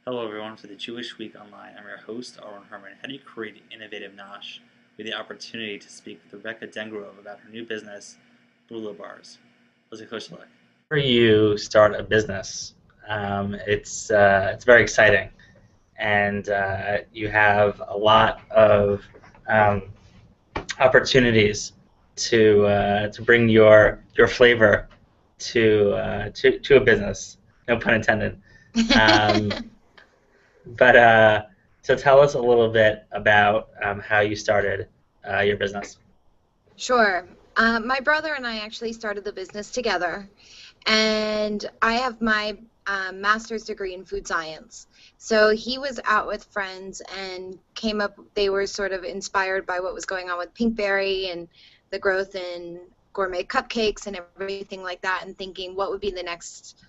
Hello, everyone, for the Jewish Week Online. I'm your host, Arwen Herman. How do you create innovative Nosh? With the opportunity to speak with Rebecca Dengrove about her new business, Brula Bars. Let's take a closer look. Whenever you start a business, it's very exciting, and you have a lot of um, opportunities to bring your flavor to a business. No pun intended. Um, But so tell us a little bit about how you started your business. Sure. My brother and I actually started the business together, and I have my master's degree in food science. So he was out with friends and came up, they were sort of inspired by what was going on with Pinkberry and the growth in gourmet cupcakes and everything like that, and thinking what would be the next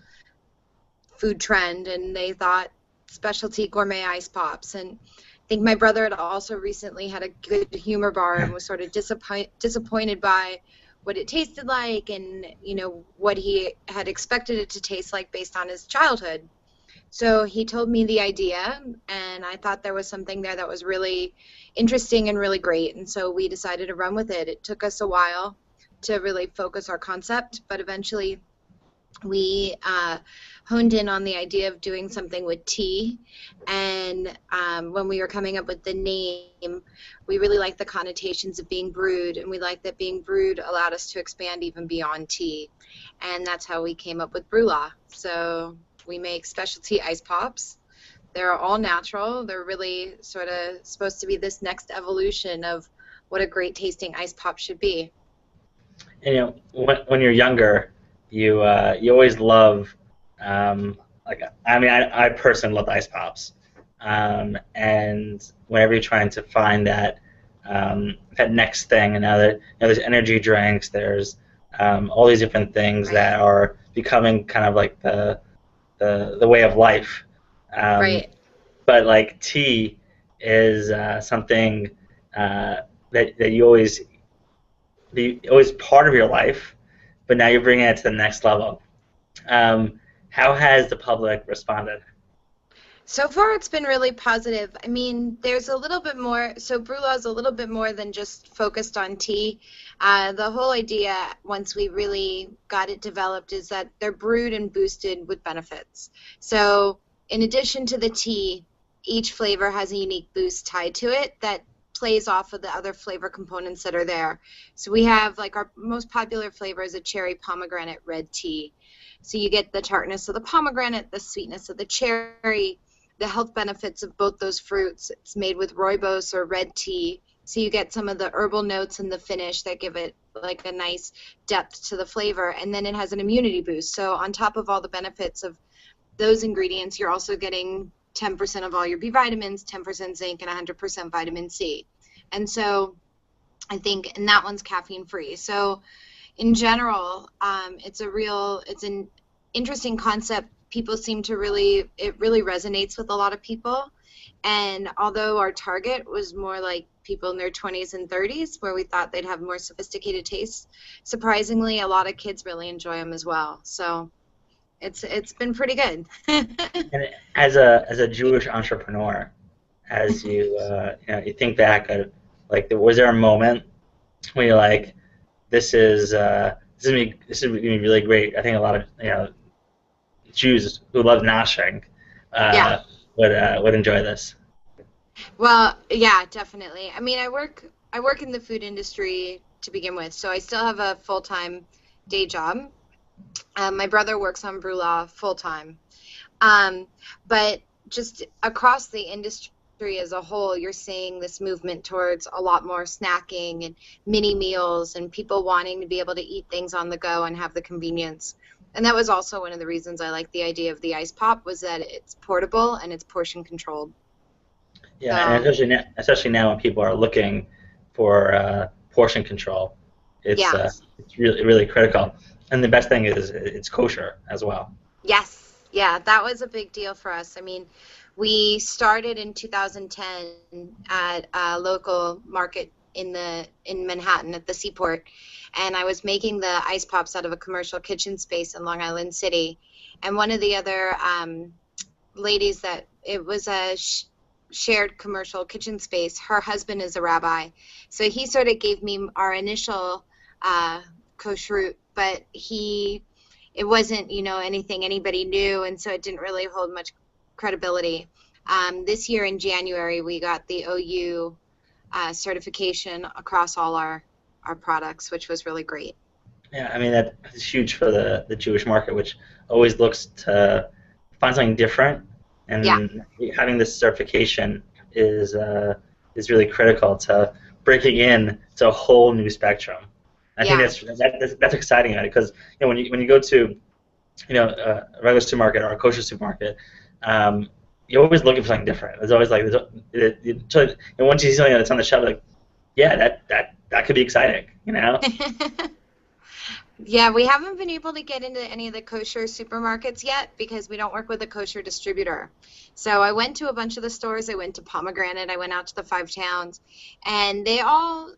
food trend, and they thought specialty gourmet ice pops. And I think my brother had also recently had a good humor bar and was sort of disappointed by what it tasted like, and what he had expected it to taste like based on his childhood. So he told me the idea, and I thought there was something there that was really interesting and really great, and so we decided to run with it. It took us a while to really focus our concept, but eventually we honed in on the idea of doing something with tea. And when we were coming up with the name, we really liked the connotations of being brewed, and we liked that being brewed allowed us to expand even beyond tea. And that's how we came up with Brula. So we make specialty ice pops. They're all natural. They're really sort of supposed to be this next evolution of what a great tasting ice pop should be. And, when you're younger, you always love like I personally love ice pops, and whenever you're trying to find that next thing, and now that there's energy drinks, there's all these different things Right. that are becoming kind of like the way of life. Um, Right. but like tea is something that you always be always part of your life, but now you're bringing it to the next level. How has the public responded? So far, it's been really positive. I mean, there's a little bit more, so Brula is a little bit more than just focused on tea. The whole idea, once we really got it developed, is that they're brewed and boosted with benefits. So, in addition to the tea, each flavor has a unique boost tied to it that plays off of the other flavor components that are there. So, we have like our most popular flavor is a cherry pomegranate red tea. So, you get the tartness of the pomegranate, the sweetness of the cherry, the health benefits of both those fruits. It's made with rooibos or red tea, so you get some of the herbal notes in the finish that give it like a nice depth to the flavor, and then it has an immunity boost. So on top of all the benefits of those ingredients, you're also getting 10% of all your B vitamins, 10% zinc, and 100% vitamin C. And so I think, and that one's caffeine free. So in general, it's an interesting concept. People seem to really, it really resonates with a lot of people. And although our target was more like people in their 20s and 30s, where we thought they'd have more sophisticated tastes, surprisingly, a lot of kids really enjoy them as well. So it's been pretty good. And as a Jewish entrepreneur, as you think back at like was there a moment when you're like this is gonna be really great. I think a lot of Jews who love noshing Yeah. uh, would enjoy this. Well, yeah, definitely. I mean, I work in the food industry to begin with, so I still have a full-time day job. My brother works on Brula full-time. Um, but just across the industry as a whole, you're seeing this movement towards a lot more snacking and mini meals and people wanting to be able to eat things on the go and have the convenience. And that was also one of the reasons I like the idea of the ice pop, was that it's portable and it's portion controlled. Yeah, and So, especially now when people are looking for portion control, it's yeah. uh, it's really critical. And the best thing is it's kosher as well. Yes, yeah, that was a big deal for us. I mean, we started in 2010 at a local market in Manhattan at the Seaport, and I was making the ice pops out of a commercial kitchen space in Long Island City. And one of the other ladies that it was a shared commercial kitchen space. Her husband is a rabbi, so he sort of gave me our initial kashrut, but it wasn't, anything anybody knew, and so it didn't really hold much credibility. This year in January, we got the OU certification across all our products, which was really great. Yeah, I mean that's huge for the Jewish market, which always looks to find something different, Yeah, and having this certification is really critical to breaking in to a whole new spectrum. I think yeah. that's exciting about it because when you go to a regular supermarket or a kosher supermarket, you're always looking for something different. There's always and once you see something that's on the shelf, like yeah, that could be exciting, you know. Yeah, we haven't been able to get into any of the kosher supermarkets yet because we don't work with a kosher distributor. So I went to a bunch of the stores. I went to Pomegranate. I went out to the Five Towns, and they all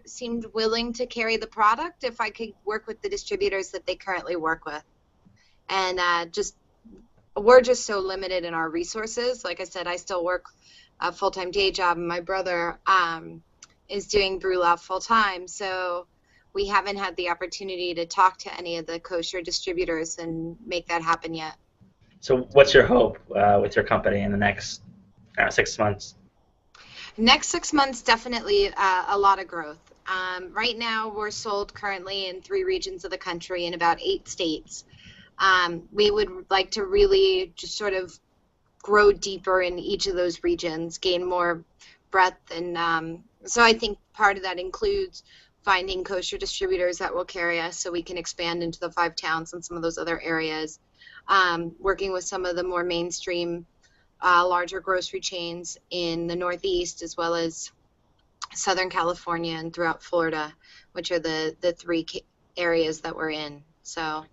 seemed willing to carry the product if I could work with the distributors that they currently work with. And we're just so limited in our resources. Like I said, I still work a full-time day job, and my brother is doing Brulov full-time. So we haven't had the opportunity to talk to any of the kosher distributors and make that happen yet. So what's your hope with your company in the next 6 months? Next 6 months, definitely a lot of growth. Right now, we're sold currently in 3 regions of the country in about 8 states. We would like to really just sort of grow deeper in each of those regions, gain more breadth, and so I think part of that includes finding kosher distributors that will carry us so we can expand into the Five Towns and some of those other areas. Working with some of the more mainstream, larger grocery chains in the Northeast as well as Southern California and throughout Florida, which are the 3 areas that we're in. So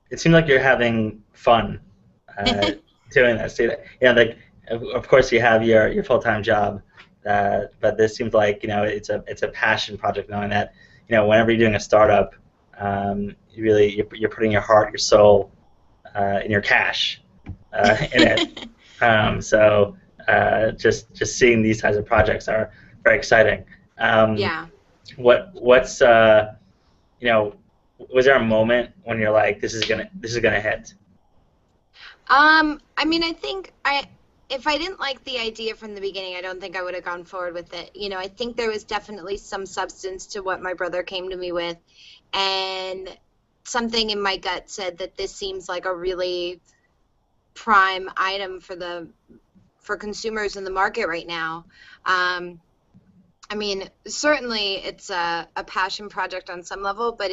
It seems like you're having fun doing this. Like of course you have your full-time job, but this seems like it's a passion project, knowing that whenever you're doing a startup, you're putting your heart, your soul, and your cash in it. So just seeing these types of projects are very exciting. yeah. What's was there a moment when you're like, this is gonna hit? I mean, I think if I didn't like the idea from the beginning, I don't think I would have gone forward with it. I think there was definitely some substance to what my brother came to me with, and something in my gut said that this seems like a really prime item for consumers in the market right now. I mean, certainly it's a passion project on some level, but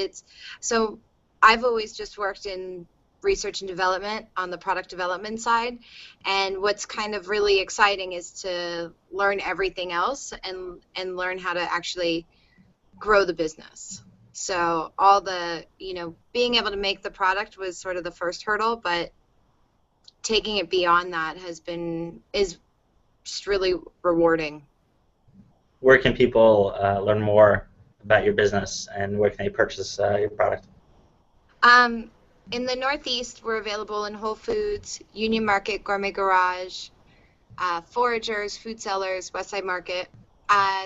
so I've always just worked in research and development on the product development side, and what's kind of really exciting is to learn everything else and learn how to actually grow the business. So all the, being able to make the product was sort of the first hurdle, but taking it beyond that is just really rewarding. Where can people learn more about your business, and where can they purchase your product? In the Northeast, we're available in Whole Foods, Union Market, Gourmet Garage, Foragers, Food Sellers, Westside Market.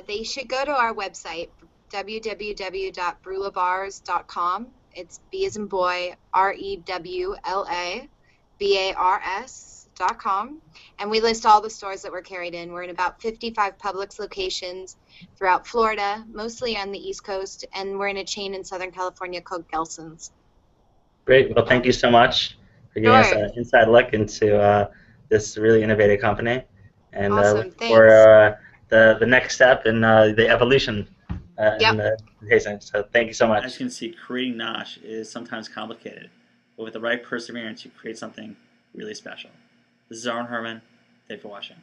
They should go to our website, www.brulabars.com. It's B as in boy, REWLABARS.com. And we list all the stores that we're carried in. We're in about 55 Publix locations throughout Florida, mostly on the East Coast, and we're in a chain in Southern California called Gelson's. Great. Well, thank you so much for giving us an inside look into this really innovative company, and awesome. for the next step in the evolution in the tasting. So thank you so much. As you can see, creating Nosh is sometimes complicated, but with the right perseverance, you create something really special. This is Aaron Herman. Thanks for watching.